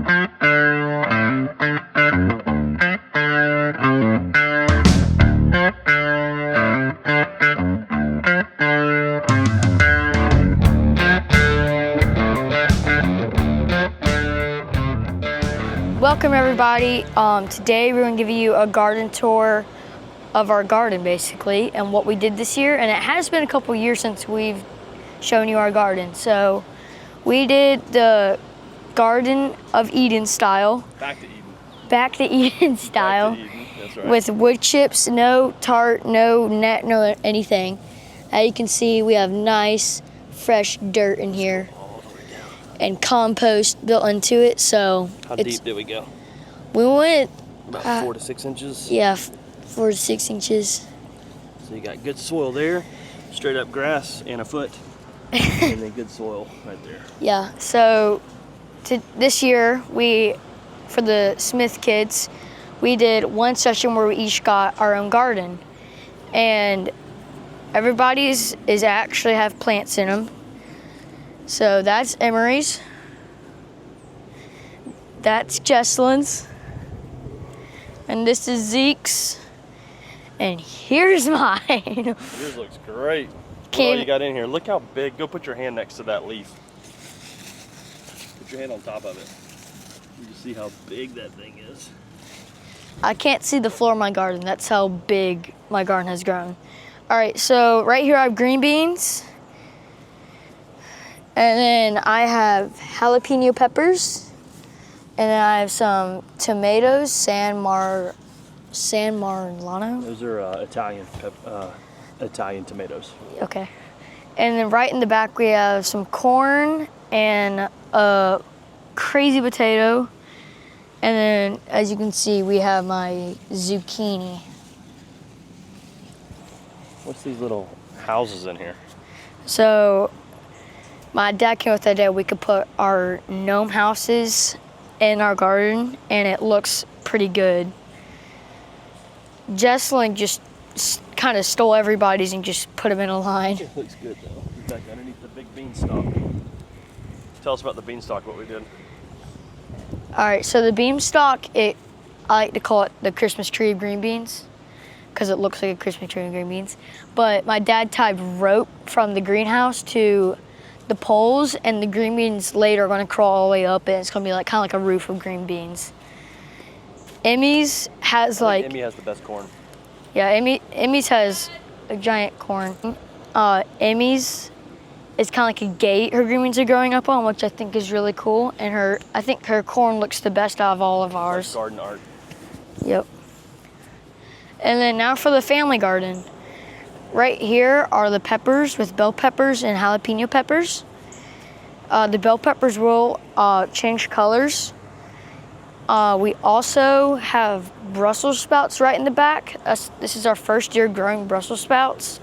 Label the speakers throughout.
Speaker 1: Welcome everybody. Today we're going to give you a garden tour of our garden basically and what we did this year, and it has been a couple years since we've shown you our garden. So we did the Garden of Eden style.
Speaker 2: Back to Eden.
Speaker 1: Back to Eden style.
Speaker 2: Back to Eden. That's right.
Speaker 1: With wood chips, no tart, no net, no anything. As you can see, we have nice fresh dirt in here and compost built into it. So
Speaker 2: how deep did we go?
Speaker 1: We went
Speaker 2: about 4 to 6 inches.
Speaker 1: Yeah, 4 to 6 inches.
Speaker 2: So you got good soil there, straight up grass and a foot, and then good soil right there.
Speaker 1: Yeah. So this year for the Smith kids, we did one session where we each got our own garden, and everybody's is actually have plants in them. So that's Emery's, that's Jesselyn's, and this is Zeke's, and here's mine.
Speaker 2: Yours looks great. What all you got in here? Look how big. Go put your hand next to that leaf. Put your hand on top of it. You can see how big that thing is.
Speaker 1: I can't see the floor of my garden. That's how big my garden has grown. All right, so right here I have green beans. And then I have jalapeno peppers. And then I have some tomatoes, San Marzano.
Speaker 2: Those are Italian tomatoes.
Speaker 1: Okay. And then right in the back we have some corn and a crazy potato. And then as you can see, we have my zucchini.
Speaker 2: What's these little houses in here?
Speaker 1: So my dad came with the idea we could put our gnome houses in our garden, and it looks pretty good. Jesselyn just kind of stole everybody's and just put them in a line.
Speaker 2: It looks good though. It's back underneath the big beanstalk. Tell us about the beanstalk, what we did.
Speaker 1: All right, so the beanstalk, I like to call it the Christmas tree of green beans because it looks like a Christmas tree of green beans. But my dad tied rope from the greenhouse to the poles, and the green beans later are going to crawl all the way up, and it's going to be like kind of like a roof of green beans. Emmy's has
Speaker 2: Emmy has the best corn.
Speaker 1: Yeah, Emmy's has a giant corn. Emmy's is kind of like a gate her green beans are growing up on, which I think is really cool. And I think her corn looks the best out of all of ours.
Speaker 2: Like garden art.
Speaker 1: Yep. And then now for the family garden. Right here are the peppers with bell peppers and jalapeno peppers. The bell peppers will change colors. We also have Brussels sprouts right in the back. This is our first year growing Brussels sprouts.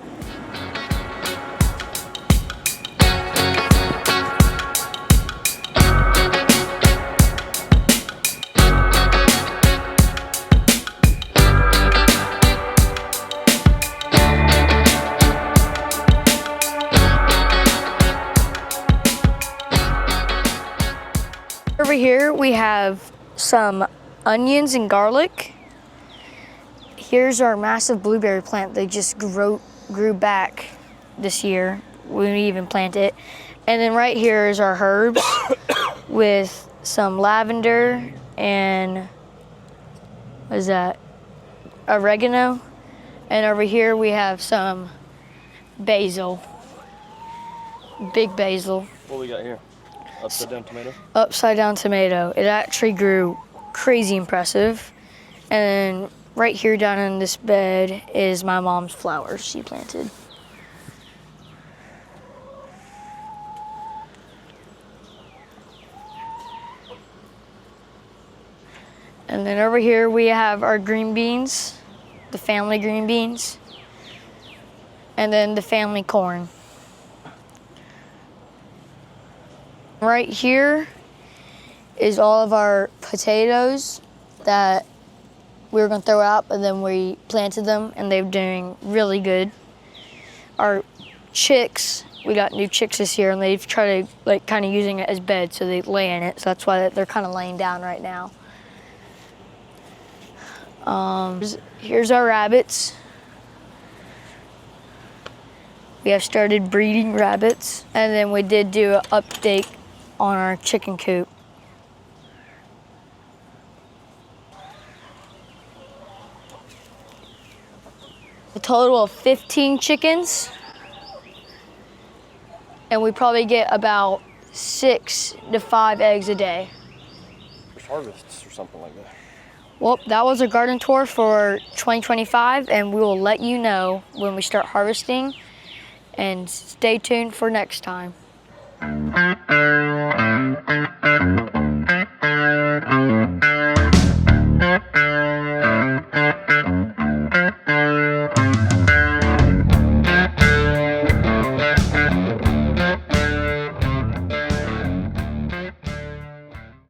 Speaker 1: Over here we have some onions and garlic. Here's our massive blueberry plant. They just grew back this year. We didn't even plant it. And then right here is our herbs with some lavender and what is that? Oregano. And over here we have some basil. Big basil.
Speaker 2: What we got here? Upside down tomato?
Speaker 1: Upside down tomato. It actually grew crazy impressive. And then right here down in this bed is my mom's flowers she planted. And then over here we have our green beans, the family green beans, and then the family corn. Right here is all of our potatoes that we were going to throw out, but then we planted them and they're doing really good. Our chicks we got new chicks this year, and they've tried to like kind of using it as bed, so they lay in it. So that's why they're kind of laying down right now. Here's our rabbits. We have started breeding rabbits, and then we did do an update on our chicken coop. A total of 15 chickens, and we probably get about 6 to 5 eggs a day.
Speaker 2: There's harvests or something like that.
Speaker 1: Well, that was a garden tour for 2025, and we will let you know when we start harvesting, and stay tuned for next time.